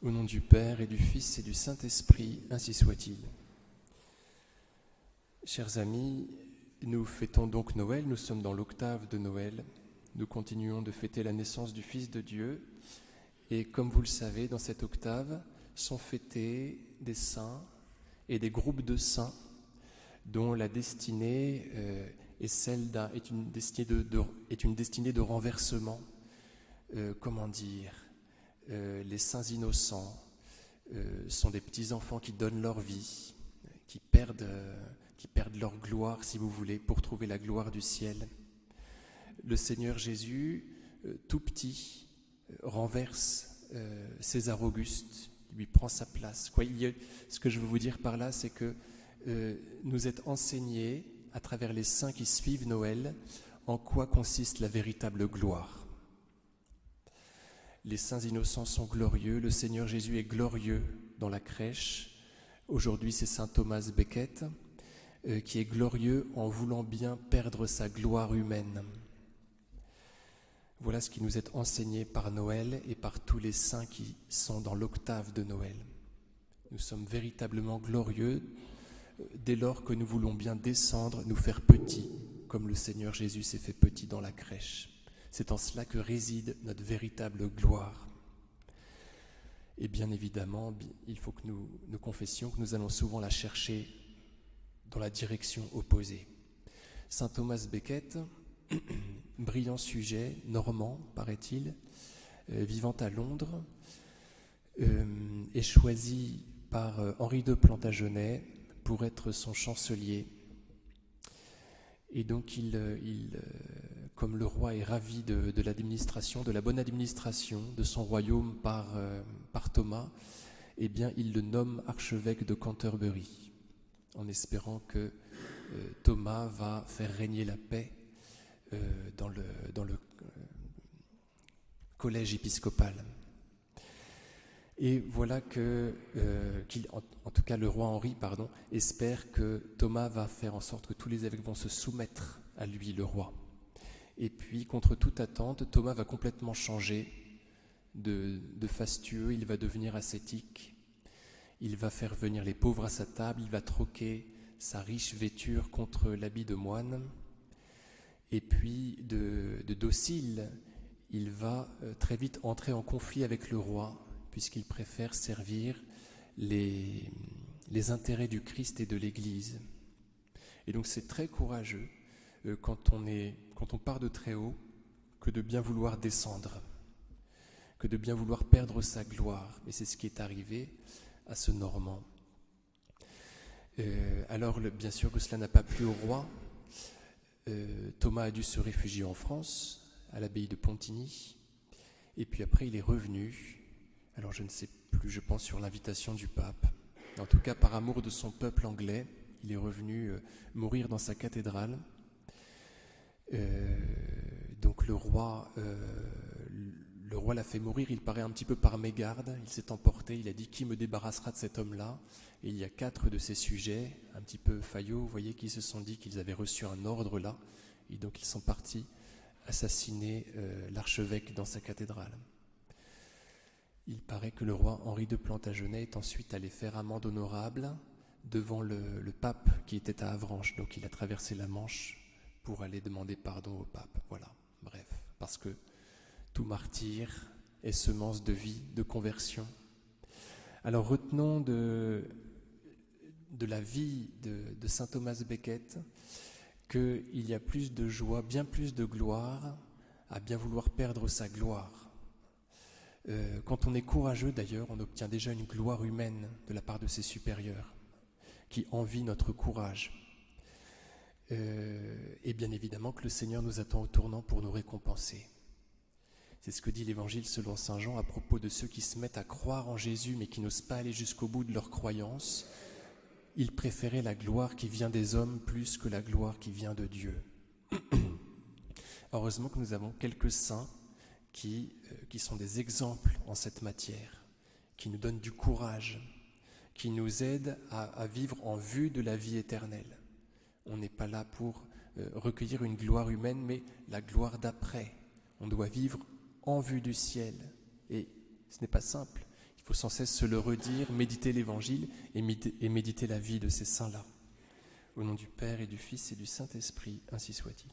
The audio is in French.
Au nom du Père et du Fils et du Saint-Esprit, ainsi soit-il. Chers amis, nous fêtons donc Noël, nous sommes dans l'octave de Noël. Nous continuons de fêter la naissance du Fils de Dieu. Et comme vous le savez, dans cette octave sont fêtés des saints et des groupes de saints dont la destinée est une destinée de renversement. Les saints innocents sont des petits-enfants qui donnent leur vie, qui perdent leur gloire, si vous voulez, pour trouver la gloire du ciel. Le Seigneur Jésus, tout petit, renverse César Auguste, lui prend sa place. Ce que je veux vous dire par là, c'est que nous êtes enseignés, à travers les saints qui suivent Noël, en quoi consiste la véritable gloire. Les saints innocents sont glorieux, le Seigneur Jésus est glorieux dans la crèche. Aujourd'hui, c'est saint Thomas Becket qui est glorieux en voulant bien perdre sa gloire humaine. Voilà ce qui nous est enseigné par Noël et par tous les saints qui sont dans l'octave de Noël. Nous sommes véritablement glorieux dès lors que nous voulons bien descendre, nous faire petits, comme le Seigneur Jésus s'est fait petit dans la crèche. C'est en cela que réside notre véritable gloire. Et bien évidemment, il faut que nous confessions que nous allons souvent la chercher dans la direction opposée. Saint Thomas Becket, brillant sujet, normand, paraît-il, vivant à Londres, est choisi par Henri de Plantagenet pour être son chancelier. Et donc comme le roi est ravi de l'administration, de la bonne administration de son royaume par Thomas, eh bien il le nomme archevêque de Canterbury, en espérant que Thomas va faire régner la paix dans le collège épiscopal. Et voilà en tout cas le roi Henri, espère que Thomas va faire en sorte que tous les évêques vont se soumettre à lui, le roi. Et puis, contre toute attente, Thomas va complètement changer de fastueux, il va devenir ascétique, il va faire venir les pauvres à sa table, il va troquer sa riche vêture contre l'habit de moine. Et puis, de docile, il va très vite entrer en conflit avec le roi, puisqu'il préfère servir les intérêts du Christ et de l'Église. Et donc c'est très courageux quand on part de très haut, que de bien vouloir descendre, que de bien vouloir perdre sa gloire. Et c'est ce qui est arrivé à ce Normand. Alors bien sûr que cela n'a pas plu au roi. Thomas a dû se réfugier en France, à l'abbaye de Pontigny. Et puis après il est revenu. Alors je ne sais plus, je pense sur l'invitation du pape. En tout cas, par amour de son peuple anglais, il est revenu mourir dans sa cathédrale. Donc le roi l'a fait mourir, il paraît un petit peu par mégarde. Il s'est emporté, il a dit « Qui me débarrassera de cet homme-là » Et il y a 4 de ses sujets, un petit peu faillots, vous voyez, qui se sont dit qu'ils avaient reçu un ordre là. Et donc ils sont partis assassiner l'archevêque dans sa cathédrale. Il paraît que le roi Henri de Plantagenet est ensuite allé faire amende honorable devant le pape qui était à Avranches. Donc il a traversé la Manche pour aller demander pardon au pape. Voilà, bref, parce que tout martyr est semence de vie, de conversion. Alors retenons de la vie de saint Thomas Becket qu'il y a plus de joie, bien plus de gloire à bien vouloir perdre sa gloire. Quand on est courageux d'ailleurs, on obtient déjà une gloire humaine de la part de ses supérieurs qui envient notre courage. Et bien évidemment que le Seigneur nous attend au tournant pour nous récompenser. C'est ce que dit l'Évangile selon saint Jean à propos de ceux qui se mettent à croire en Jésus mais qui n'osent pas aller jusqu'au bout de leur croyance. Ils préféraient la gloire qui vient des hommes plus que la gloire qui vient de Dieu. Heureusement que nous avons quelques saints qui sont des exemples en cette matière, qui nous donnent du courage, qui nous aident à vivre en vue de la vie éternelle. On n'est pas là pour recueillir une gloire humaine, mais la gloire d'après. On doit vivre en vue du ciel. Et ce n'est pas simple. Il faut sans cesse se le redire, méditer l'Évangile et méditer la vie de ces saints-là. Au nom du Père et du Fils et du Saint-Esprit, ainsi soit-il.